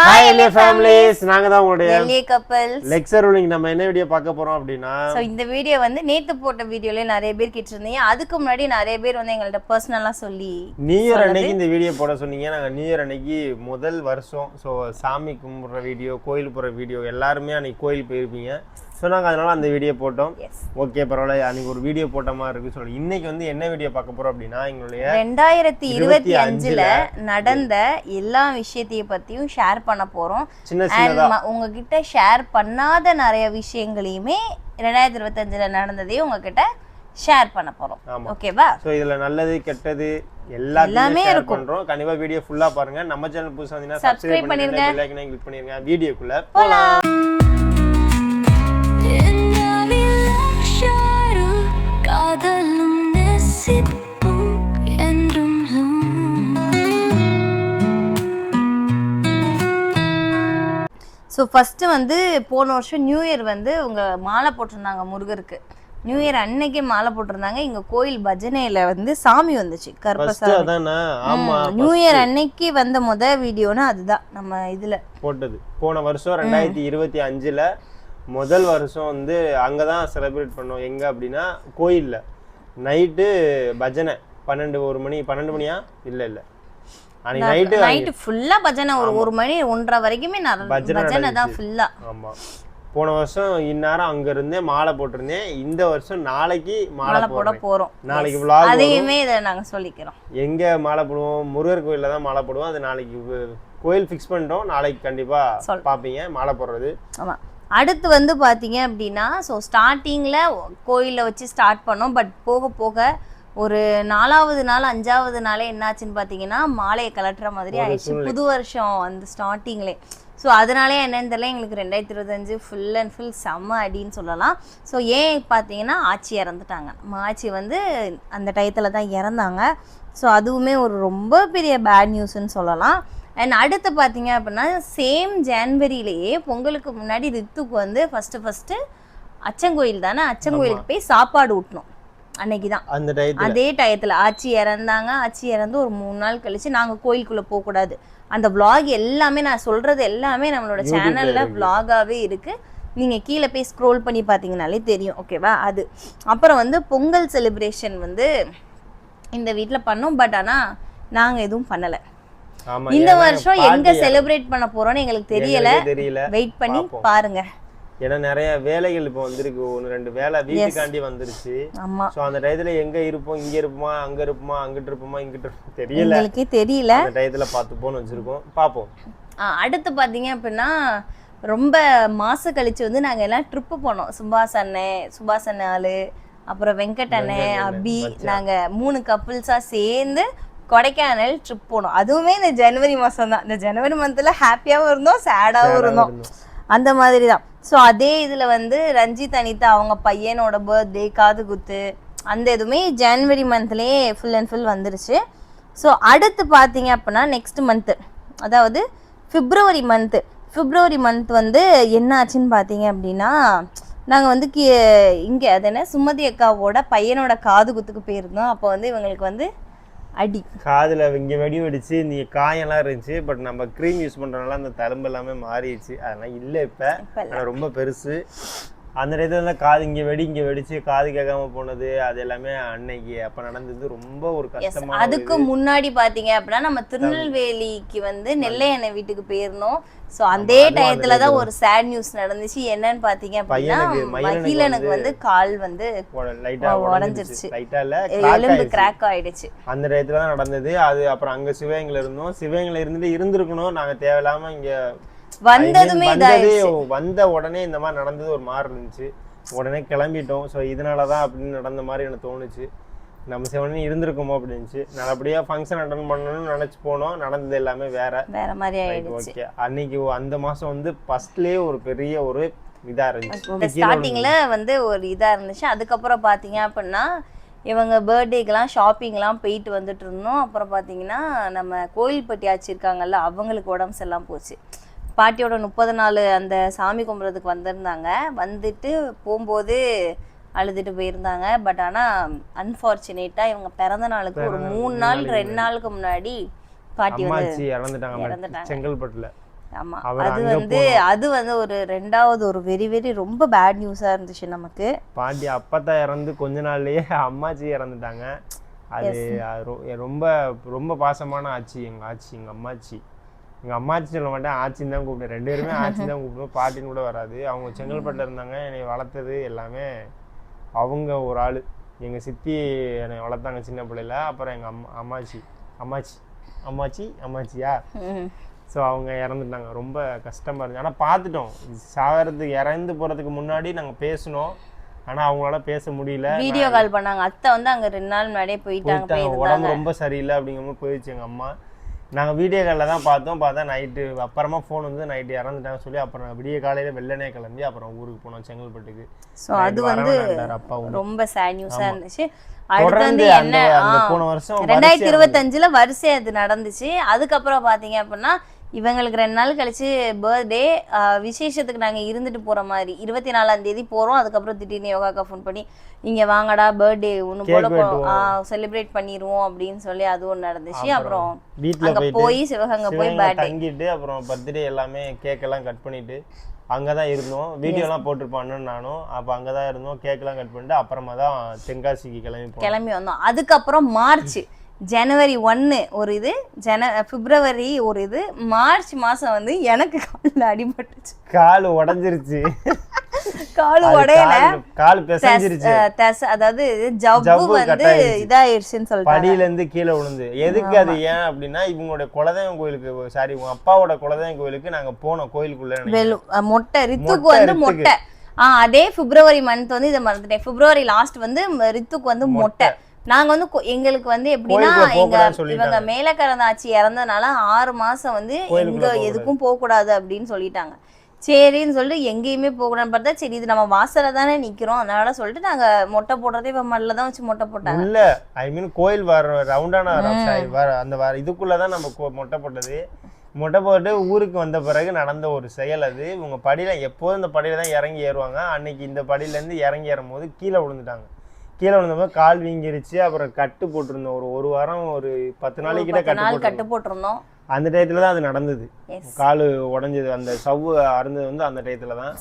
Hi LA families, நாங்க தான் உங்களுடைய LA couples. Lecture ruling. நம்ம என்ன வீடியோ பார்க்க போறோம் அப்படினா, சோ இந்த வீடியோ வந்து நேத்து போட்ட வீடியோல நிறைய பேர் கேட்டிருந்தீங்க. அதுக்கு முன்னாடி நிறைய பேர் வந்து எங்கள்ட்ட பர்சனலா சொல்லி நியூ இயர் அன்னைக்கு இந்த வீடியோ போட சொன்னீங்க. நாங்க நியூ இயர் அன்னைக்கு முதல் வருஷம் சோ சாமி கும்பிடுற வீடியோ, கோயில் போற வீடியோ, எல்லாரும் அன்னைக்கு கோயில் போயிருப்பீங்க. ஸோ நாங்கள் அதனால அந்த வீடியோ போட்டோம். ஓகே பரவாயில்ல, அன்னைக்கு ஒரு வீடியோ போட்ட மாதிரி இருக்கு. சொல்லி இன்னைக்கு வந்து என்ன வீடியோ பார்க்க போறோம் அப்படின்னா, எங்களுடைய 2025ல நடந்த எல்லா விஷயத்தையும் பத்தியும் ஷேர் பண்ண போறோம். உங்ககிட்ட ஷேர் பண்ணாத நிறைய விஷயங்களையுமே 2025ல நடந்ததையும் உங்ககிட்ட ஷேர் பண்ண போறோம். ஓகேவா? சோ இதுல நல்லது கெட்டது எல்லாமே ஷேர் பண்றோம். கண்டிப்பா வீடியோ ஃபுல்லா பாருங்க. நம்ம சேனல் புதுசா வந்தீங்கன்னா சப்ஸ்கிரைப் பண்ணிருங்க, பெல் ஐகானை கிளிக் பண்ணிருங்க. வீடியோக்குள்ள போலாம். ஸோ ஃபஸ்ட்டு வந்து போன வருஷம் நியூ இயர் வந்து உங்க மாலை போட்டிருந்தாங்க முருகருக்கு. நியூ இயர் அன்னைக்கே மாலை போட்டிருந்தாங்க. இங்க கோயில் பஜனையில வந்து சாமி வந்துச்சு, கருப்பசாமி. நியூ இயர் அன்னைக்கு வந்த வீடியோனா அதுதான் நம்ம இதுல போட்டது. போன வருஷம் 2025ல முதல் வருஷம் வந்து அங்கதான் செலிப்ரேட் பண்ணோம். எங்க அப்படின்னா கோயில்ல நைட்டு பஜனை 12 மணியா இல்ல நைட்டு ஃபுல்லா பஜனை. ஒரு மணி 1:30 வரைக்குமே பஜனை தான் ஃபுல்லா. ஆமா, போன வருஷம் இந்நேரம் அங்க இருந்தே மாலை போட்டிருந்தேன். இந்த வருஷம் நாளைக்கு மாலை போட போறோம். நாளைக்கு vlog அதையுமே இத நாங்க சொல்லிக்கிறோம். எங்க மாலை போடுவோம்? முருகர் கோயில்ல தான் மாலை போடுவோம். அது நாளைக்கு கோயில் ஃபிக்ஸ் பண்ணிட்டோம். நாளைக்கு கண்டிப்பா பாப்பீங்க மாலை போடுறது. ஆமா, அடுத்து வந்து பாத்தீங்க அப்படின்னா, ஸோ ஸ்டார்டிங்ல கோயில வச்சு ஸ்டார்ட் பண்ணோம். பட் போக போக ஒரு 4வது நாள் 5வது நாளே என்னாச்சுன்னு பார்த்தீங்கன்னா, மாலையை கலட்டுற மாதிரி ஆயிடுச்சு. புது வருஷம் அந்த ஸ்டார்டிங்லே. ஸோ அதனாலே என்னன்னு தெரியல, எங்களுக்கு 2025 ஃபுல் அண்ட் ஃபுல் செம்ம அடின்னு சொல்லலாம். ஸோ ஏன் பார்த்தீங்கன்னா, ஆச்சி இறந்துட்டாங்க. ஆச்சி வந்து அந்த டயத்தில் தான் இறந்தாங்க. ஸோ அதுவுமே ஒரு ரொம்ப பெரிய பேட் நியூஸ்ன்னு சொல்லலாம். அண்ட் அடுத்து பார்த்தீங்க அப்படின்னா, சேம் ஜான்வரியிலேயே பொங்கலுக்கு முன்னாடி ரித்துக்கு வந்து ஃபஸ்ட்டு அச்சங்கோயில் தானே, அச்சங்கோயிலுக்கு போய் சாப்பாடு ஊட்டணும். அன்னைக்கு தான் அதே டயத்துல ஆச்சி இறந்தாங்க. ஆச்சி இறந்து ஒரு 3 நாள் கழிச்சு நாங்க கோயிலுக்குள்ள போக கூடாது. அந்த vlog எல்லாமே நான் சொல்றது எல்லாமே நம்மளோட சேனல்ல vlog-ஆவே இருக்கு. நீங்க கீழே போய் ஸ்க்ரோல் பண்ணி பாத்தீங்கன்னாலே தெரியும். ஓகேவா? அது அப்புறம் வந்து பொங்கல் செலிப்ரேஷன் வந்து இந்த வீட்ல பண்ணோம். பட் ஆனா நாங்க எதுவும் பண்ணல. இந்த வருஷம் எங்க செலிப்ரேட் பண்ண போறோம்னு எங்களுக்கு தெரியல. வெயிட் பண்ணி பாருங்க. ஏன்னா நிறைய வேலைகள் இப்போ வந்திருக்கு. 1-2 வேலை வீட்டுக்காண்டி வந்துருச்சு. சோ அந்த டயத்துல எங்க இருப்போம், இங்க இருப்போமா, அங்க இருப்போமா, அங்கிட்டு இருப்போமா, இங்கிட்டு இருப்போம் தெரியல. அந்த டயத்துல பார்த்துப்போன்னு வச்சிருக்கோம். பாப்போம். அடுத்து பாத்தீங்க அப்படின்னா, ரொம்ப மாசம் கழிச்சு வந்து நாங்க எல்லாம் ட்ரிப்பு போனோம். சுபாஷ் அண்ணன் ஆளு, அப்புறம் வெங்கட் அண்ணன், அபி, நாங்க 3 கப்புள்ஸா சேர்ந்து கொடைக்கானல் ட்ரிப் போனோம். அதுவுமே இந்த ஜனவரி மாசம் தான். இந்த ஜனவரி மந்த்ல ஹாப்பியாவும் இருந்தோம், சேடாவும் இருந்தோம். அந்த மாதிரி தான். ஸோ அதே இதில் வந்து ரஞ்சித் அனிதா அவங்க பையனோட பர்த்டே, காது குத்து, அந்த எதுவுமே ஜனவரி மந்த்லேயே ஃபுல் அண்ட் ஃபுல் வந்துருச்சு. ஸோ அடுத்து பார்த்தீங்க அப்படின்னா நெக்ஸ்ட் மந்த்து, அதாவது பிப்ரவரி மந்த் வந்து என்ன ஆச்சுன்னு பார்த்தீங்க அப்படின்னா, நாங்கள் வந்து இங்கே அது என்ன சுமதி அக்காவோட பையனோட காது குத்துக்கு போயிருந்தோம். அப்போ வந்து இவங்களுக்கு வந்து அடி காதுல இங்க வெடி வெடிச்சு நீங்க காயெல்லாம் இருந்துச்சு. பட் நம்ம க்ரீம் யூஸ் பண்றதுனால அந்த தழும்பு எல்லாமே மாறிடுச்சு. அதெல்லாம் இல்ல இப்ப ரொம்ப பெருசு. அந்த இடத்துல காது இங்க வெடிச்சு காது கேட்காம போனது, அது எல்லாமே அன்னைக்கு அப்ப நடந்தது. ரொம்ப ஒரு கஷ்டமா. அதுக்கு முன்னாடி பாத்தீங்க அப்படின்னா, நம்ம திருநெல்வேலிக்கு வந்து நெல்லையண்ண வீட்டுக்கு போயிருந்தோம். சோ அந்த டயத்துலதான் ஒரு சேட் நியூஸ் நடந்துச்சு. என்னன்னு பாத்தீங்க அப்படின்னா, மகிழனுக்கு வந்து கால் வந்து உடைஞ்சிருச்சு, எலும்பு கிராக் ஆயிடுச்சு. அந்த டயத்துலதான் நடந்தது அது. அப்புறம் அங்க சிவகங்கையில இருந்தோம். சிவகங்கையில இருந்திருக்கணும். நாங்க தேவையில்லாம இங்க வந்த உடனே இந்த மாதிரி நடந்தது. ஒரு மாதிரி இருந்துச்சு. உடனே கிளம்பிட்டோம். ஸோ இதனாலதான் அப்படின்னு நடந்த மாதிரி எனக்கு தோணுச்சு. நம்ம சிவனே இருந்திருக்குமோ அப்படின்னுச்சு. நல்லபடியா ஃபங்க்ஷன் அட்டன் பண்ணணும்னு நினைச்சு போனோம். நடந்தது எல்லாமே வேற மாதிரி ஆயிடுச்சு. ஓகே, அன்னைக்கு அந்த மாசம் வந்து ஃபர்ஸ்ட்லயே ஒரு பெரிய ஒரு இதா இருந்துச்சு. ஸ்டார்டிங்ல வந்து ஒரு இதா இருந்துச்சு. அதுக்கப்புறம் பாத்தீங்க அப்படின்னா, இவங்க பர்த்டேக்கெல்லாம் ஷாப்பிங்லாம் போயிட்டு வந்துட்டு இருந்தோம். அப்புறம் பார்த்தீங்கன்னா, நம்ம கோயில்பட்டி ஆச்சி இருக்காங்கல்ல, அவங்களுக்கு உடம்பு சரியில்லாம போச்சு. பாட்டியோட 30 நாள் அந்த சாமி கும்பிட்றதுக்கு வந்திருந்தாங்க. வந்துட்டு போகும்போது அழுதுட்டு போயிருந்தாங்க. பட் ஆனால் அன்ஃபார்ச்சுனேட்டாக இவங்க பிறந்த நாளுக்கு ஒரு 3 நாள் 2 நாளுக்கு முன்னாடி பாட்டி வந்து இறந்துட்டாங்க செங்கல்பட்டுல. ஆமா அவர் அது அங்க வந்து அது வந்து ஒரு ரெண்டாவது ஒரு வெரி வெரி ரொம்ப பேட் நியூஸா இருந்துச்சு நமக்கு. பாட்டி அப்பத்தா இறந்து கொஞ்ச நாள்லயே அம்மாச்சி இறந்துட்டாங்க. அது ரொம்ப ரொம்ப பாசமான ஆச்சி எங்க அம்மாச்சி. எங்கள் அம்மாச்சி சொல்ல மாட்டேன், ஆச்சின்னு தான் கூப்பிட்டேன். 2 பேருமே ஆச்சி தான் கூப்பிடுவோம், பாட்டின்னு கூட வராது. அவங்க செங்கல்பட்டில் இருந்தாங்க, என்னை வளர்த்தது எல்லாமே அவங்க ஒரு ஆள். எங்கள் சித்தி என்னை வளர்த்தாங்க சின்ன பிள்ளையில. அப்புறம் எங்கள் அம்மாச்சியா ஸோ அவங்க இறந்துட்டாங்க. ரொம்ப கஷ்டமாக இருந்துச்சு. ஆனால் பார்த்துட்டோம், சாகிறதுக்கு இறந்து போகிறதுக்கு முன்னாடி நாங்கள் பேசினோம். ஆனால் அவங்களால பேச முடியல. வீடியோ கால் பண்ணாங்க. அத்தை வந்து அங்கே 2 நாள் முன்னாடியே போயிட்டாங்க. உடம்பு ரொம்ப சரியில்லை அப்படிங்கும்போது போயிடுச்சு எங்கள் அம்மா. நாங்கள் வீடியோ காலில் தான் பார்த்தா நைட்டு அப்புறமா ஃபோன் வந்து நைட்டு இறந்துட்டாங்க சொல்லி அப்புறம் விடிய காலையில் வெள்ளனே கிளம்பி அப்புறம் ஊருக்கு போனோம் செங்கல்பட்டுக்கு. ஸோ அது வந்து அப்பா ரொம்ப சேட் நியூஸாக இருந்துச்சு. தொடர்ந்து அந்த போன வருஷம் 2025 வரிசை அது நடந்துச்சு. அதுக்கப்புறம் பார்த்தீங்க அப்படின்னா இவங்களுக்கு 2 நாள் கழிச்சு பர்த்டே விசேஷத்துக்கு நாங்கள் இருந்துட்டு போகிற மாதிரி 24ஆம் தேதி போகிறோம். அதுக்கப்புறம் திடீர்னு யோகாக்கா ஃபோன் பண்ணி இங்கே வாங்கடா பர்த்டே ஒன்று போல செலிப்ரேட் பண்ணிடுவோம் அப்படின்னு சொல்லி அது ஒன்று நடந்துச்சு. அப்புறம் அங்கே போய் சிவகங்கை போய் பர்த்டே தங்கிட்டு அப்புறம் பர்த்டே எல்லாமே கேக்கெல்லாம் கட் பண்ணிட்டு அங்கே தான் இருந்தோம். வீடியோலாம் போட்டிருப்பான்னு நானும். அப்போ அங்கே தான் இருந்தோம். கேக்கெல்லாம் கட் பண்ணிட்டு அப்புறமா தான் தென்காசிக்கு கிளம்பி வந்தோம். அதுக்கப்புறம் மார்ச் ஜனவரி 1 ஒரு இது, பிப்ரவரி ஒரு இது, மார்ச் மாசம் வந்து எனக்கு காலில் அடிபட்டுச்சு. கால் உடஞ்சிருச்சு. கால் உடையல, கால் பிசைஞ்சிருச்சு. அதாவது ஜவ்வு வந்து இதாயிருச்சுன்னு சொல்லிட்டு படியில இருந்து கீழே விழுந்து. எதுக்கு அது ஏன் அப்படின்னா இவங்களுடைய குலதெய்வம் கோயிலுக்கு, சாரி உங்க அப்பாவோட குலதெய்வம் கோயிலுக்கு நாங்க போனோம். கோயிலுக்குள்ள மொட்டை ரித்துக்கு வந்து மொட்டை. அதே பிப்ரவரி மந்த் வந்து இதை மறந்துட்டேன். பிப்ரவரி லாஸ்ட் வந்து ரித்துக்கு வந்து மொட்டை. நாங்க வந்து எங்களுக்கு வந்து எப்படின்னா இவங்க மேலக்கரந்தாச்சி இறந்ததுனால 6 மாசம் வந்து எங்க எதுக்கும் போக கூடாது அப்படின்னு சொல்லிட்டாங்க. சரின்னு சொல்லிட்டு எங்கேயுமே போகக்கூடாதுன்னு பார்த்தா சரி இது நம்ம வாசல்ல தானே நிக்கிறோம், அதனால சொல்லிட்டு நாங்க மொட்டை போடுறதே இவன் மண்ணில் தான் வச்சு மொட்டை போட்டாங்க. இல்ல ஐ மீன் கோயில் வர ரவுண்டான அந்த இதுக்குள்ளதான் நம்ம மொட்டை போட்டது. மொட்டை போட்டு ஊருக்கு வந்த பிறகு நடந்த ஒரு செயல் அது. இவங்க படியில எப்போதும் இந்த படியில தான் இறங்கி ஏறுவாங்க. அன்னைக்கு இந்த படியில இருந்து இறங்கி ஏறும் போது கீழே விழுந்துட்டாங்க. கீழே விழுந்தப்போ கால் வீங்கிருச்சு. அப்புறம் கட்டு போட்டிருந்தோம். ஒரு வாரம் ஒரு 10 நாளைக்கிட்ட கட்டு போட்டிருந்தோம். அந்த டயத்துல தான் அது நடந்தது. கால் உடஞ்சது, அந்த சவ்வு அறுந்தது வந்து அந்த டயத்துல தான்.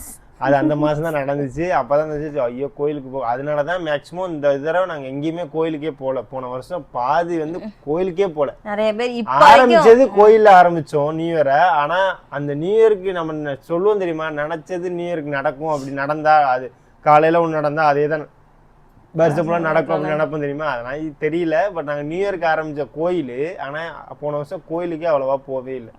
அது அந்த மாசம் தான் நடந்துச்சு. அப்பதான் இருந்துச்சு ஐயோ கோயிலுக்கு போ. அதனாலதான் மேக்சிமம் இந்த தடவை நாங்க எங்கேயுமே கோயிலுக்கே போல. போன வருஷம் பாதி வந்து கோயிலுக்கே போல. நிறைய பேர் ஆரம்பிச்சது கோயில்ல ஆரம்பிச்சோம் நியூ இயரை. ஆனா அந்த நியூ இயருக்கு நம்ம சொல்லுவோம் தெரியுமா, நினைச்சது நியூ இயருக்கு நடக்கும். அப்படி நடந்தா அது காலையில ஒண்ணு நடந்தா அதே தான் வருஷம் நடக்கும் அப்படின்னு நினைப்போம் தெரியுமா. அதனால தெரியல. பட் நாங்க நியூ இயருக்கு ஆரம்பிச்ச கோயில். ஆனா போன வருஷம் கோயிலுக்கே அவ்வளவா போவே இல்லை.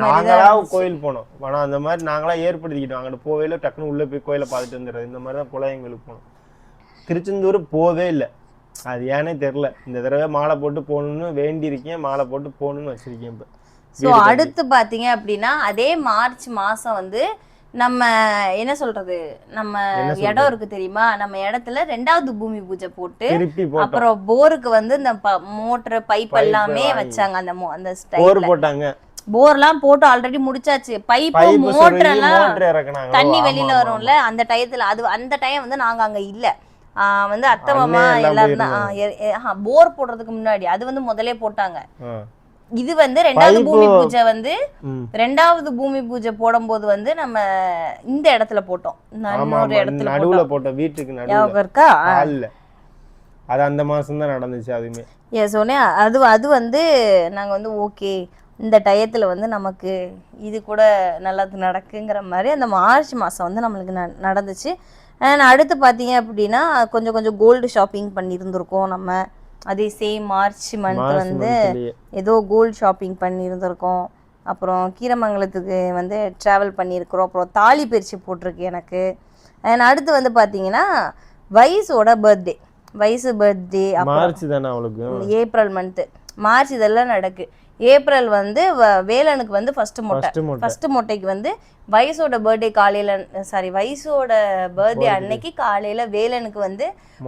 நாங்களா கோயில் போனோம். ஆனா அந்த மாதிரி நாங்களா ஏற்படுத்திக்கிட்டோம். அங்கிட்டு போவே இல்லை. டக்குன்னு உள்ள போய் கோயிலை பார்த்துட்டு வந்துடுறது. இந்த மாதிரிதான் குலதெய்வங்களுக்கு போனோம். திருச்செந்தூர் போவே இல்லை. அது ஏன்னே தெரியல. இந்த தடவை மாலை போட்டு போகணும்னு வேண்டியிருக்கேன். மாலை போட்டு போகணும்னு வச்சிருக்கேன். இப்போ ஸோ அடுத்து பார்த்தீங்க அப்படின்னா அதே மார்ச் மாசம் வந்து நம்ம என்ன சொல்றது, நம்ம இடம் இருக்கு தெரியுமா, நம்ம இடத்துல 2வது பூமி பூஜை போட்டு அப்புறம் போருக்கு வந்து இந்த மோட்டர் பைப் எல்லாமே வச்சாங்க. அந்த போர் போட்டாங்க. போர்லாம் போட்டு ஆல்ரெடி முடிச்சாச்சு. பைப்பு மோட்டர் எல்லாம் தண்ணி வெளியில வரும்ல அந்த டயத்துல. அது அந்த டைம் வந்து நாங்க அங்க இல்ல. வந்து அத்தை மாமா எல்லாரும் தான் போர் போடுறதுக்கு முன்னாடி அது வந்து முதலே போட்டாங்க. இது வந்து 2வது பூமி பூஜை வந்து 2வது பூமி பூஜை போடும்போது வந்து நம்ம இந்த இடத்துல போட்டோம். இன்னொரு இடத்துல நடுவுல போட்டோம். வீட்டுக்கு நடுவுல இருக்கா இல்ல, அது அந்த மாசம் தான் நடந்துச்சு. அதுமே சொன்னே அது வந்து நாங்க வந்து ஓகே இந்த டயத்துல வந்து நமக்கு இது கூட நல்லது நடக்குங்கிற மாதிரி அந்த மார்ச் மாசம் வந்து நம்மளுக்கு நடந்துச்சு. அடுத்து பார்த்தீங்க அப்படின்னா கொஞ்சம் கோல்டு ஷாப்பிங் பண்ணியிருந்திருக்கோம் நம்ம. அதே சேம் மார்ச் மந்த் வந்து ஏதோ கோல்டு ஷாப்பிங் பண்ணியிருந்திருக்கோம். அப்புறம் கீரமங்கலத்துக்கு வந்து ட்ராவல் பண்ணியிருக்கிறோம். அப்புறம் தாலி பிரித்து போட்டிருக்கு எனக்கு. அடுத்து வந்து பார்த்தீங்கன்னா வயசோட பர்த்டே. வயசு பர்த்டே மார்ச் தானே அவளுக்கு, ஏப்ரல் மந்த்து. மார்ச் இதெல்லாம் நடக்கு. ஏப்ரல் வந்து வேலனுக்கு வந்து ஃபர்ஸ்ட் மொட்டைக்கு வந்து வயசோட பர்த்டே காலையில, சாரி வயசோட பர்த்டே அன்னைக்கு காலையில வேலனுக்கு வந்து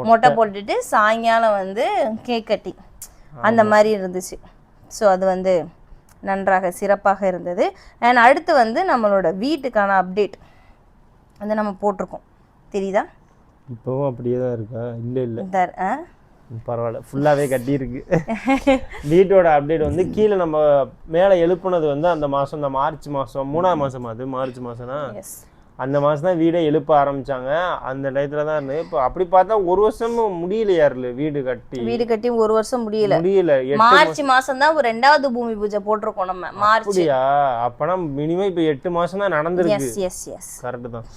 மொட்டை போட்டுட்டு சாயங்காலம் வந்து கேக் கட்டி அந்த மாதிரி இருந்துச்சு. ஸோ அது வந்து நன்றாக சிறப்பாக இருந்தது. அண்ட் அடுத்து வந்து நம்மளோட வீட்டுக்கான அப்டேட் வந்து நம்ம போட்டிருக்கோம் தெரியுதா. இப்போவும் அப்படியே தான் இருக்கா? இல்லை பரவாயில்ல, ஃபுல்லாவே கட்டியிருக்கு. வீட்டோட அப்டேட் வந்து கீழே நம்ம மேலே எழுப்புனது வந்து அந்த மாதம், இந்த மார்ச் மாதம் 3ஆம் மாதம், அது மார்ச் மாதம்னா அந்த மாதம் தான் வீடே எழுப்ப ஆரம்பிச்சாங்க. அந்த டயத்துல தான் இருந்தது. இப்போ அப்படி பார்த்தா ஒரு வருஷமும் முடியலையாருல வீடு கட்டி ஒரு வருஷம் முடியல. மார்ச் மாசம் தான் 2வது பூமி பூஜை போட்டிருக்கோம் நம்ம. மார்ச். அப்படியா? அப்பனா மினிமம் இப்போ 8 மாசம் தான் நடந்திருக்கு. கரெக்ட் தான்.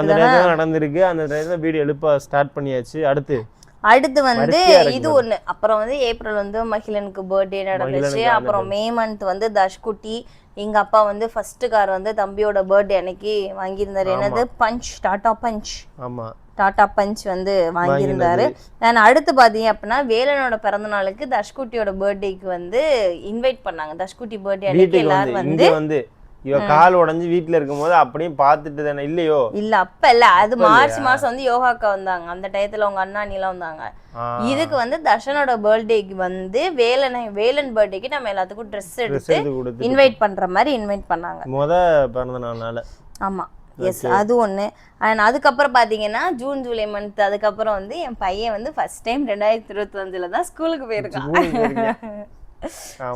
அந்த டயத்துல நடந்திருக்கு. அந்த டயத்துல வீடு எழுப்ப ஸ்டார்ட் பண்ணியாச்சு. அடுத்து வந்து இது ஒண்ணு. அப்புறம் வந்து ஏப்ரல் வந்து மகிழனுக்கு பர்த்டே நடந்துச்சு. அப்புறம் மே மந்த் வந்து தஷ்குட்டி, எங்க அப்பா வந்து ஃபர்ஸ்ட் கார் வந்து தம்பியோட பர்த்டே அன்னைக்கு வாங்கியிருந்தாரு. என்னது பஞ்ச், டாடா பஞ்ச். ஆமா, டாடா பஞ்ச் வந்து வாங்கியிருந்தாரு. நான் அடுத்து பாத்தீங்க அப்படின்னா வேலனோட பிறந்த நாளுக்கு தஷ்குட்டியோட பர்த்டேக்கு வந்து இன்வைட் பண்ணாங்க. தஷ்குட்டி பர்த்டே அன்னைக்கு எல்லாரும் வந்து இவ கால் உடஞ்சு வீட்டுல இருக்கும்போது அப்படியே பாத்துட்டு தானே. இல்லையோ? இல்ல அப்ப இல்ல, அது மார்ச் மாசம் வந்து யோகாக்கா வந்தாங்க. அந்த டயத்துல உங்க அண்ணா நீலாம் வந்தாங்க. இதுக்கு வந்து தர்ஷனோட பர்த்டேக்கு வந்து வேலன் பர்த்டேக்கு நம்ம எல்லாத்துக்கும் ட்ரெஸ் எடுத்து இன்வைட் பண்ற மாதிரி இன்வைட் பண்ணாங்க பிறந்த நாள்னால. ஆமா, எஸ், அது ஒண்ணு. அண்ட் அதுக்கப்புறம் பாத்தீங்கன்னா ஜூன் ஜூலை மந்த், அதுக்கப்புறம் வந்து என் பையன் வந்து ஃபர்ஸ்ட் டைம் 2025 தான் ஸ்கூலுக்கு போயிருக்கான்.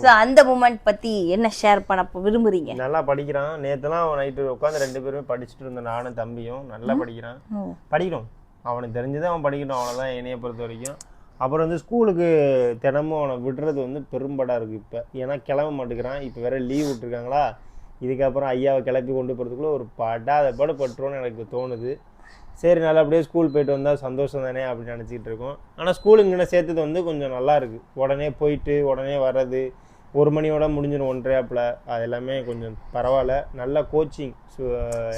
சோ அந்த மூமெண்ட் பத்தி என்ன ஷேர் பண்ண விரும்புறீங்க? நல்லா படிக்கிறான். நேத்துலாம் நைட்டு உட்காந்து 2 பேருமே படிச்சுட்டு இருந்தோம். நானும் தம்பியும் நல்லா படிக்கிறோம். அவனுக்கு தெரிஞ்சதை அவன் படிக்கட்டும், அவ்வளோதான் என்னைய பொறுத்த வரைக்கும். அப்புறம் வந்து ஸ்கூலுக்கு தினமும் அவனை விடுறது வந்து பெரும்படா இருக்கு இப்போ. ஏன்னா கிளம்ப மாட்டேங்கிறான். இப்போ வேற லீவ் விட்டுருக்காங்களா, இதுக்கப்புறம் ஐயாவை கிளப்பி கொண்டு போகிறதுக்குள்ள ஒரு படாத பட்டுருவோன்னு எனக்கு தோணுது. சரி, நல்லபடியாக ஸ்கூல் போயிட்டு வந்தால் சந்தோஷம் தானே அப்படின்னு நினச்சிக்கிட்டு இருக்கோம். ஆனால் ஸ்கூலுக்கு இங்கே சேர்த்தது வந்து கொஞ்சம் நல்லா இருக்குது. உடனே போயிட்டு உடனே வர்றது, 1 மணியோட முடிஞ்சிடும் 1:30. அது எல்லாமே கொஞ்சம் பரவாயில்ல. நல்ல கோச்சிங்.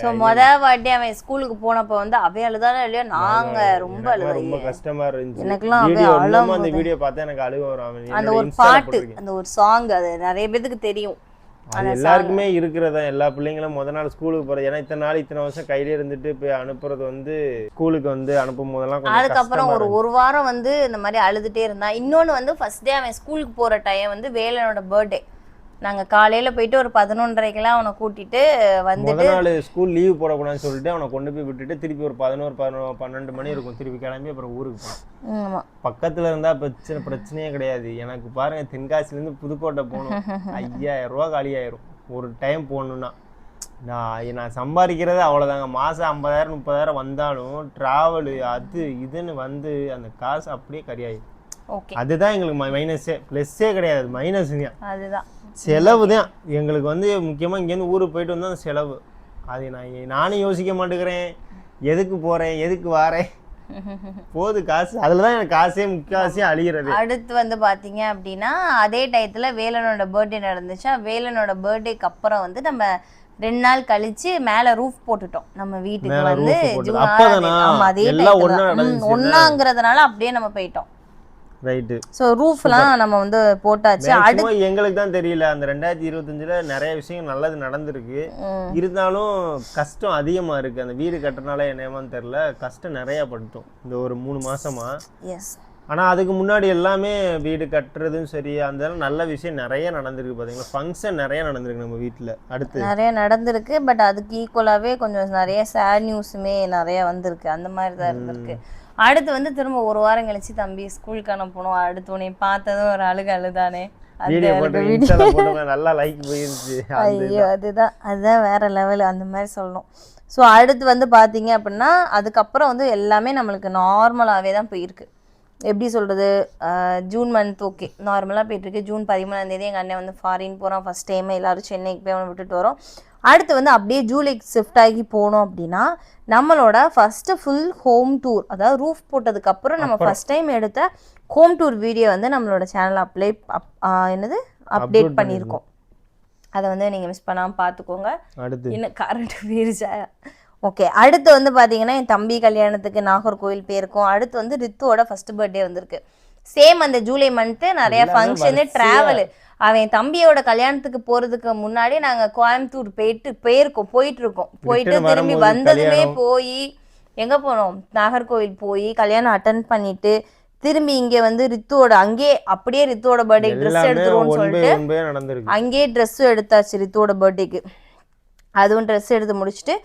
ஸோ மொதல் வாட்டி அவன் ஸ்கூலுக்கு போனப்போ வந்து அவே அழுதானே இல்லையா? நாங்கள் ரொம்ப கஷ்டமா இருந்துச்சு. எனக்குலாம் அந்த வீடியோ பார்த்தா எனக்கு அழுக வரும். அந்த ஒரு பாட்டு, அந்த ஒரு சாங், அது நிறைய பேருக்கு தெரியும். அது எல்லாருக்குமே இருக்கிறதா. எல்லா பிள்ளைங்களும் முதல் நாள் ஸ்கூலுக்கு போறது. ஏன்னா இத்தனை வருஷம் கையிலே இருந்துட்டு போய் அனுப்புறது வந்து ஸ்கூலுக்கு வந்து அனுப்பும் போதெல்லாம் அதுக்கப்புறம் ஒரு வாரம் வந்து இந்த மாதிரி அழுதுட்டே இருந்தான். இன்னொன்னு வந்து ஃபர்ஸ்ட் டே அவன் ஸ்கூலுக்கு போற டைம் வந்து வேலனோட பர்த்டே. நாங்க காலையில போயிட்டு ஒரு 11:30க்கெல்லாம் அவனை கூட்டிட்டு வந்துட்டு, முதல் நாள் ஸ்கூல் லீவ் போடக்கூடாதுன்னு சொல்லிட்டு அவனை கொண்டு போய் விட்டுட்டு திருப்பி ஒரு 11-12 மணி இருக்கும் திருப்பி கிளம்பி அப்புறம் ஊருக்கு போனோம். பக்கத்துல இருந்தா பிரச்சனையே கிடையாது. எனக்கு பாருங்க, தென்காசில இருந்து புதுக்கோட்டை போகணும், 5000 ரூபா காலியாயிரும் ஒரு டைம் போகணும்னா. நான் சம்பாதிக்கிறது அவ்வளோதாங்க. மாதம் 50,000-30,000 வந்தாலும் ட்ராவலு அது இதுன்னு வந்து அந்த காசு அப்படியே கரியாயிடும். அதுதான் எங்களுக்கு மைனஸே. ப்ளஸ்ஸே கிடையாது, மைனஸ் தான். அதுதான் செலவு தான் எங்களுக்கு வந்து முக்கியமாக. இங்கேருந்து ஊருக்கு போயிட்டு வந்தால் செலவு. அது நானும் யோசிக்க மாட்டேங்கிறேன். எதுக்கு போகிறேன், எதுக்கு வாரேன், போது காசு. அதில் தான் எனக்கு காசே முக்காசியாக அழிகிறது. அடுத்து வந்து பார்த்தீங்க அப்படின்னா அதே டயத்தில் வேலனோட பர்த்டே நடந்துச்சா. வேலனோட பர்த்டேக்கு அப்புறம் வந்து நம்ம 2 நாள் கழிச்சு மேல ரூஃப் போட்டுட்டோம் நம்ம வீட்டுக்கு. வந்து ஒன்னாங்கிறதுனால அப்படியே நம்ம போயிட்டோம். ரைட்டு. சோ ரூஃப்லாம் நம்ம வந்து போட்டாச்சு. அடுத்து எங்களுக்கு தான் தெரியல, அந்த 2025ல நிறைய விஷயங்கள் நல்லது நடந்திருக்கு. இருந்தாலும் கஷ்டம் அதிகமா இருக்கு. அந்த வீடு கட்டுறதுனால என்னமான்னு தெரியல, கஷ்டம் நிறைய பட்டுட்டோம் இந்த ஒரு 3 மாசமா. ஆனா அதுக்கு முன்னாடி எல்லாமே வீடு கட்டுறதும் சரி, அந்த நல்ல விஷயம் நிறைய நடந்திருக்கு. பாத்தீங்களா, ஃபங்க்ஷன் நிறைய நடந்திருக்கு நம்ம வீட்டுல. அடுத்து நிறைய நடந்திருக்கு. பட் அதுக்கு ஈக்குவலாவே கொஞ்சம் நிறைய சேட் நியூஸுமே நிறைய வந்திருக்கு. அந்த மாதிரி தான் இருந்திருக்கு. அடுத்து வந்து திரும்ப ஒரு வாரம் கழிச்சு தம்பி ஸ்கூலுக்கு அனுப்பணும். அடுத்து உன்னை பார்த்ததும் ஒரு அழுதானே. ஐயோ, அதுதான் வேற லெவல், அந்த மாதிரி சொல்லணும். ஸோ அடுத்து வந்து பார்த்தீங்க அப்படின்னா அதுக்கப்புறம் வந்து எல்லாமே நம்மளுக்கு நார்மலாகவே தான் போயிருக்கு. எப்படி சொல்கிறது, ஜூன் மந்த் ஓகே நார்மலாக போயிட்டுருக்கு. ஜூன் 13ஆம் தேதி எங்கள் அண்ணன் வந்து ஃபாரின் போகிறோம். ஃபஸ்ட் டைம் எல்லோரும் சென்னைக்கு போய் அவனை விட்டுட்டு வரோம். அடுத்து வந்து அப்படியே ஜூலைக்கு ஷிஃப்ட் ஆகி போனோம் அப்படின்னா நம்மளோட ஃபஸ்ட்டு ஃபுல் ஹோம் டூர், அதாவது ரூஃப் போட்டதுக்கப்புறம் நம்ம ஃபஸ்ட் டைம் எடுத்த ஹோம் டூர் வீடியோ வந்து நம்மளோட சேனலில் அப்டேட் பண்ணியிருக்கோம். அதை வந்து நீங்கள் மிஸ் பண்ணாமல் பார்த்துக்கோங்க. இன்னும் கரண்ட் போயிருச்சா? ஓகே. அடுத்து வந்து பார்த்தீங்கன்னா என் தம்பி கல்யாணத்துக்கு நாகர்கோவில் போயிருக்கோம். அடுத்து வந்து ரித்துவோட ஃபர்ஸ்ட் பர்த்டே வந்திருக்கு. சேம் அந்த ஜூலை மந்த்து நிறைய ஃபங்க்ஷனு, ட்ராவலு. அவன் தம்பியோட கல்யாணத்துக்கு போறதுக்கு முன்னாடி நாங்க கோயம்புத்தூர் போயிட்டு இருக்கோம். போயிட்டு திரும்பி வந்ததுமே போய் எங்க போனோம், நாகர்கோவில் போய் கல்யாணம் அட்டன் பண்ணிட்டு திரும்பி இங்க வந்து ரித்துவோட அப்படியே ரித்துவோட பர்த்டே ட்ரெஸ் எடுத்துருவோம்னு சொல்லிட்டு அங்கேயே ட்ரெஸ் எடுத்தாச்சு ரித்துவோட பர்த்டேக்கு. அதுவும் ட்ரெஸ் எடுத்து முடிச்சுட்டு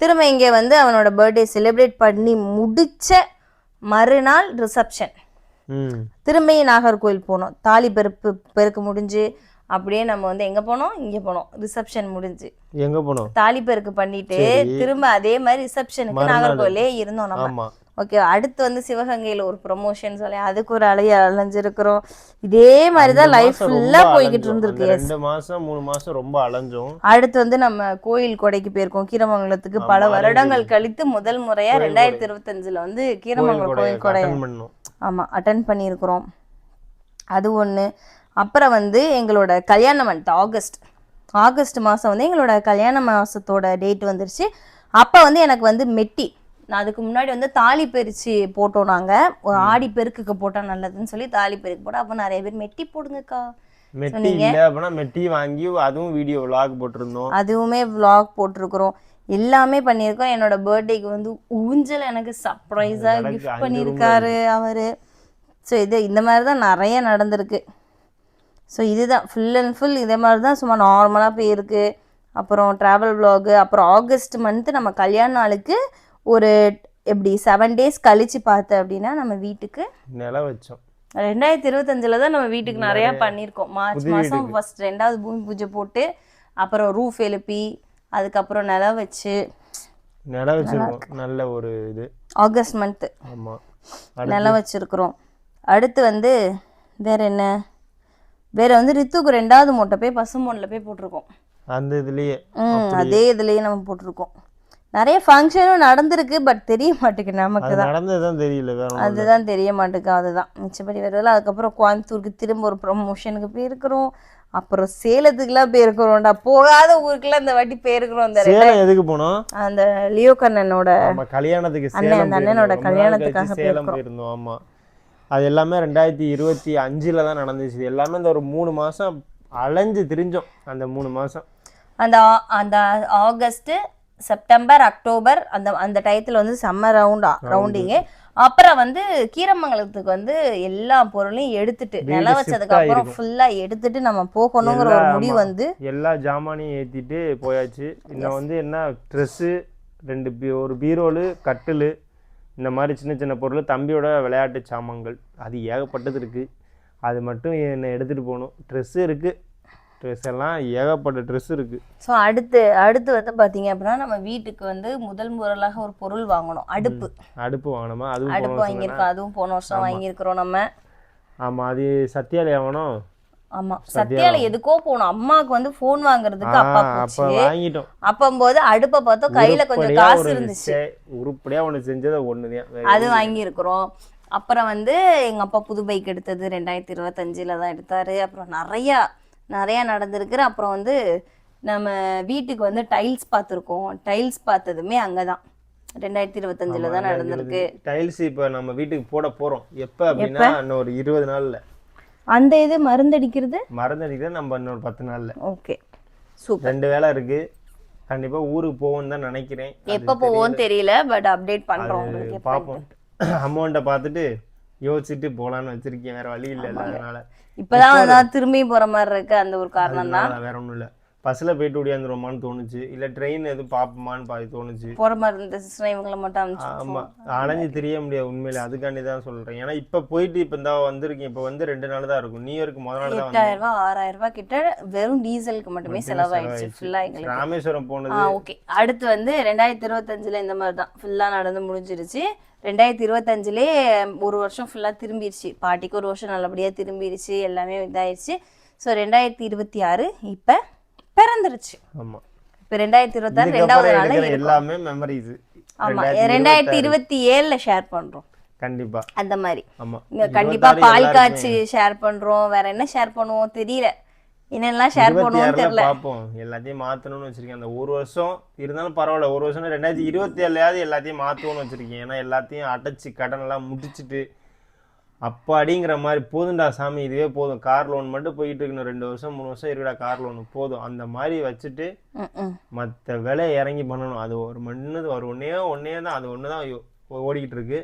திரும்ப இங்கே வந்து அவனோட பர்த்டே செலிப்ரேட் பண்ணி முடிச்ச மறுநாள் ரிசப்ஷன். திரும்பி நாகர்கோவில் போனோம். தாலி பெருக்கு முடிஞ்சு அப்படியே நம்ம வந்து எங்க போனோம், இங்க போனோம். ரிசப்ஷன் முடிஞ்சு எங்க போனோம், தாலி பெருக்கு பண்ணிட்டு திரும்ப அதே மாதிரி ரிசப்ஷனுக்கு நாகர்கோவிலே இருந்தோம் நம்ம. ஓகே, அடுத்து வந்து சிவகங்கையில ஒரு ப்ரொமோஷன் சொல்லி அதுக்கு ஒரு அலைஞ்சிருக்கிறோம். இதே மாதிரிதான் லைஃப் ஃபுல்லா போய்கிட்டு இருந்திருக்கு. 2 மாசம் 3 மாசம் ரொம்ப அலைஞ்சோம். அடுத்து வந்து நம்ம கோயில் கொடைக்கு போயிருக்கோம், கீரமங்கலத்துக்கு. பல வருடங்கள் கழித்து முதல் முறையா 2025ல வந்து கீரமங்கலம் கோயில் கொடை அட்டன் பண்ணியிருக்கிறோம். அது ஒண்ணு. அப்புறம் வந்து எங்களோட கல்யாணம் ஆகஸ்ட் மாதம் வந்து எங்களோட கல்யாண மாதத்தோட டேட் வந்துருச்சு. அப்போ வந்து எனக்கு வந்து மெட்டி, நான் அதுக்கு முன்னாடி வந்து தாலி பெருச்சு போட்டோம். நாங்கள் ஒரு ஆடி பெருக்குக்கு போட்டால் நல்லதுன்னு சொல்லி தாலி பெருக்கு போட்டோம். அப்போ நிறைய பேர் மெட்டி போடுங்கக்கா மெட்டி இல்லை அப்படின்னா மெட்டி வாங்கி அதுவும் வீடியோ விளாக் போட்டிருந்தோம். அதுவுமே விளாக் போட்டிருக்கிறோம், எல்லாமே பண்ணியிருக்கோம். என்னோட பர்த்டேக்கு வந்து ஊஞ்சல் எனக்கு சர்ப்ரைஸாக கிஃப்ட் பண்ணியிருக்காரு அவரு. ஸோ இந்த மாதிரி தான் நிறைய நடந்திருக்கு. ஸோ இதுதான் ஃபுல் அண்ட் ஃபுல் இதே மாதிரி தான் சும்மா நார்மலாக போயிருக்கு. அப்புறம் ட்ராவல் விலாகு. அப்புறம் ஆகஸ்ட் மந்த்து நம்ம கல்யாண நாளுக்கு ஒரு எப்படி 7 days கழிச்சு பார்த்தேன் அப்படின்னா நம்ம வீட்டுக்கு நிலம் வச்சோம். 2025ல் தான் நம்ம வீட்டுக்கு நிறையா பண்ணியிருக்கோம். மார்ச் மாதம் ஃபர்ஸ்ட் 2வது பூமி பூஜை போட்டு அப்புறம் ரூஃப் எழுப்பி அதுக்கப்புறம் நிலம் வச்சிருக்கோம். நல்ல ஒரு இது ஆகஸ்ட் மந்த்து நிலம் வச்சிருக்கிறோம். அடுத்து வந்து வேற வந்து ரித்துக்கு 2வது மூட்டை போய் பசும்பொன்ல போய் போட்டிருக்கோம். அந்த இதுலயே அதே இதுலயே நம்ம போட்டிருக்கோம். நிறைய ஃபங்க்ஷனும் நடந்திருக்கு, பட் தெரிய மாட்டேங்குது நமக்கு தான். நடந்ததுதான் தெரியல, அதுதான் தெரிய மாட்டேங்குது. அதுதான் மிச்சப்படி வரல. அதுக்கப்புறம் கோயம்புத்தூருக்கு திரும்ப ஒரு ப்ரொமோஷனுக்கு போயிருக்கிறோம். அப்புறம் சேலத்துக்குலாம் போயிருக்கிறோம்டா, போகாத ஊருக்குலாம் இந்த வாட்டி போயிருக்கிறோம். சேலம் எதுக்கு போனோம், அந்த லியோ கண்ணனோட கல்யாணத்துக்கு, அண்ணனோட கல்யாணத்துக்காக சேலம் போயிருந்தோம். ஆமா, அது எல்லாமே 2025ல் தான் நடந்துச்சு. எல்லாமே இந்த ஒரு 3 மாசம் அலைஞ்சு திரிஞ்சோம். அந்த 3 மாசம் அந்த ஆகஸ்ட் செப்டம்பர் அக்டோபர் அந்த டயத்தில் வந்து சம்மர் ரவுண்டிங்கு. அப்புறம் வந்து கீரமங்கலத்துக்கு வந்து எல்லா பொருளையும் எடுத்துட்டு நில வச்சதுக்கு அப்புறம் ஃபுல்லா எடுத்துட்டு நம்ம போகணுங்கிற ஒரு முடிவு வந்து எல்லா ஜாமானையும் ஏற்றிட்டு போயாச்சு. இன்னும் வந்து என்ன ட்ரெஸ்ஸு, ஒரு பீரோலு, கட்டிலு, இந்த மாதிரி சின்ன சின்ன பொருள், தம்பியோட விளையாட்டு சாமான்கள், அது ஏகப்பட்டது இருக்குது. அது மட்டும் என்ன எடுத்துகிட்டு போகணும். ட்ரெஸ்ஸு இருக்குது, ட்ரெஸ் எல்லாம் ஏகப்பட்ட ட்ரெஸ் இருக்குது. ஸோ அடுத்து வந்து பார்த்தீங்க அப்படின்னா நம்ம வீட்டுக்கு வந்து முதல் முறையாக ஒரு பொருள் வாங்கணும். அடுப்பு வாங்கணுமா? அடுப்பு வாங்கியிருக்கோம். அதுவும் போன வருஷம் வாங்கியிருக்கிறோம் நம்ம. ஆமாம், அது சத்யாலயா வாங்கணும். ஆமாம், சத்யால எதுக்கோ போனோம். அம்மாவுக்கு வந்து ஃபோன் வாங்குறதுக்கு அப்பா வாங்கிட்டோம். அப்பம்போது அடுப்பை பார்த்தோம், கையில கொஞ்சம் காசு இருந்துச்சு. உருப்படியா ஒன்று செஞ்சதை ஒண்ணுதான், அது வாங்கியிருக்கிறோம். அப்புறம் வந்து எங்க அப்பா புது பைக் எடுத்தது 2025ல் தான் எடுத்தாரு. அப்புறம் நிறையா நடந்திருக்கு. அப்புறம் வந்து நம்ம வீட்டுக்கு வந்து டைல்ஸ் பார்த்துருக்கோம். டைல்ஸ் பார்த்ததுமே அங்கதான் 2025ல் தான் நடந்திருக்கு. டைல்ஸ் இப்போ நம்ம வீட்டுக்கு போட போறோம். எப்போ அப்படின்னா இன்னும் ஒரு 20 நாள்ல. அந்த இது மருந்தடிக்கிறது நம்ம இன்னொரு 10 நாள்ல. Okay, super. 2 வேலை இருக்கு. கண்டிப்பா ஊருக்கு போவோம்னு தான் நினைக்கிறேன். எப்போ போவோம்னு தெரியல, பட் அப்டேட் பண்றோம் உங்களுக்கு. பார்ப்போம், அமௌண்ட்டை பார்த்துட்டு யோசிச்சுட்டு போகலான்னு வச்சிருக்கேன். வேற வழி இல்லை. அதனால இப்பதான் திரும்பி போற மாதிரி இருக்கு. அந்த ஒரு காரணம் தான், வேற ஒன்றும் இல்லை. பஸ்ஸில் போயிட்டு ஓடியாந்துருமான்னு தோணுச்சு, இல்லை ட்ரெயின் எதுவும் பார்ப்போமான்னு தோணுச்சு. போகிற மாதிரி இருந்துச்சுன்னா இவங்களை மட்டும். ஆமாம், அலைஞ்சு தெரிய முடியாது உண்மையில. அதுக்காண்டி தான் சொல்கிறேன். ஏன்னா இப்போ போயிட்டு இப்போ இந்த வந்திருக்கேன். இப்போ வந்து 2 நாள் தான் இருக்கும். நியூ இயருக்கு முதல் நாள் தான். 8000 ரூபா 6000 ரூபாய் கிட்ட வெறும் டீசலுக்கு மட்டுமே செலவாயிடுச்சு ஃபுல்லாக எங்களுக்கு. ராமேஸ்வரம் போனது. ஓகே, அடுத்து வந்து 2025ல் இந்த மாதிரி தான் ஃபுல்லாக நடந்து முடிஞ்சிருச்சு. 2025லே ஒரு வருஷம் ஃபுல்லாக திரும்பிடுச்சு. பாட்டிக்கு ஒரு வருஷம் நல்லபடியாக திரும்பிடுச்சு, எல்லாமே இதாயிடுச்சு. ஸோ 2026 இப்போ பிறந்துருச்சு. ஆமாம், இப்போ 2026 2வது நாள் எல்லாமே மெமரிஸ். ஆமாம், 2027ல் ஷேர் பண்ணுறோம் கண்டிப்பா. அந்த மாதிரி கண்டிப்பா பால் காய்ச்சி ஷேர் பண்றோம். வேற என்ன ஷேர் பண்ணுவோம் தெரியல, என்னெல்லாம் ஷேர் பண்ணுவோம் தெரியல. பார்ப்போம், எல்லாத்தையும் மாத்தணும்னு வச்சிருக்கேன். அந்த ஒரு வருஷம் இருந்தாலும் பரவாயில்ல, ஒரு வருஷம் 2027 எல்லாத்தையும் மாத்துவோம்னு வச்சிருக்கேன். ஏன்னா எல்லாத்தையும் அடைச்சி கடன் எல்லாம் முடிச்சுட்டு அப்பாடிங்கிற மாதிரி போதுண்டா சாமி, இதுவே போதும், கார் லோன் மட்டும் போயிட்டு இருக்கணும், 2 வருஷம் 3 வருஷம் இருக்குடா கார் லோன் போதும், அந்த மாதிரி வச்சுட்டு மற்ற வேலையை இறங்கி பண்ணணும். அது ஒரு ஒன்னே தான், அது ஒன்று தான் ஓடிக்கிட்டு இருக்கு.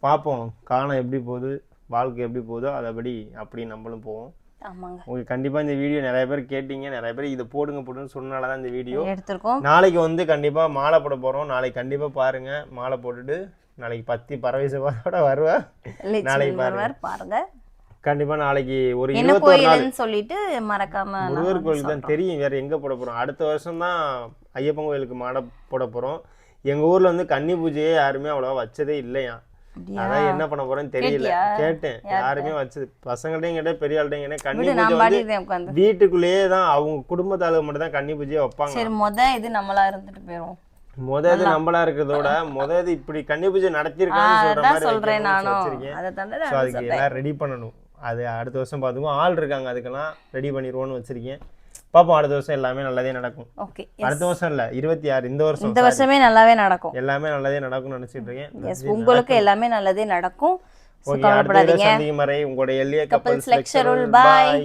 பார்ப்போம் காலம் எப்படி போகுது, வாழ்க்கை எப்படி போகுதோ அதபடி அப்படி நம்மளும் போவோம். உங்களுக்கு கண்டிப்பா இந்த வீடியோ நிறைய பேர் கேட்டீங்க, நிறைய பேர் இதை போடுன்னு சொன்னால தான் இந்த வீடியோ எடுத்திருக்கோம். நாளைக்கு வந்து கண்டிப்பா மாலை போட போறோம். நாளைக்கு கண்டிப்பா பாருங்க, மாலை போட்டுட்டு நாளைக்கு பத்தி பறவை சபாவோட வருவா. நாளைக்கு பாருங்க கண்டிப்பா நாளைக்கு ஒரு என்ன 21 நாள் கோயில்னு சொல்லிட்டு மறக்காம முருகர் கோயில் தான் தெரியும், வேற எங்க போட போறோம். அடுத்த வருஷம் தான் ஐயப்பன் கோயிலுக்கு மாடை போட போறோம். எங்க ஊர்ல வந்து கன்னி பூஜையே யாருமே அவ்வளவா வச்சதே இல்லையா. அதான் என்ன பண்ண போறேன்னு தெரியல. கேட்டேன், யாருமே வச்சது பசங்கள்டையும் கேட்டேன், பெரிய ஆள்கிட்டையும் கேட்டேன். கன்னி பூஜை வந்து வீட்டுக்குள்ளேயே தான் அவங்க குடும்பத்தாளுக மட்டும் தான் கன்னி பூஜையை வைப்பாங்க. சரி, இது நம்மளா இருந்துட்டு போயிரும். இது நம்மளா இருக்கிறதோட இது இப்படி கன்னி பூஜை நடத்திருக்கான்னு சொல்ற மாதிரி சொல்றேன் நானும். அதுக்கு எல்லாம் ரெடி பண்ணணும். அது அடுத்த வருஷம் பார்த்துக்குவோம். ஆள் இருக்காங்க, அதுக்கெல்லாம் ரெடி பண்ணிடுவோம்னு வச்சிருக்கேன். பாப்போம், அடுத்த வருஷம் எல்லாமே நல்லதே நடக்கும். அடுத்த வருஷம் இல்ல 26 இந்த வருஷமே நல்லாவே நடக்கும். எல்லாமே நல்லதே நடக்கும்னு நினைச்சிட்டு இருக்கேன். உங்களுக்கு எல்லாமே நல்லதே நடக்கும். சந்திக்கும் வரை உங்களுடைய எல்லிய கப்பல்ஸ் லெக்சரர். பாய்.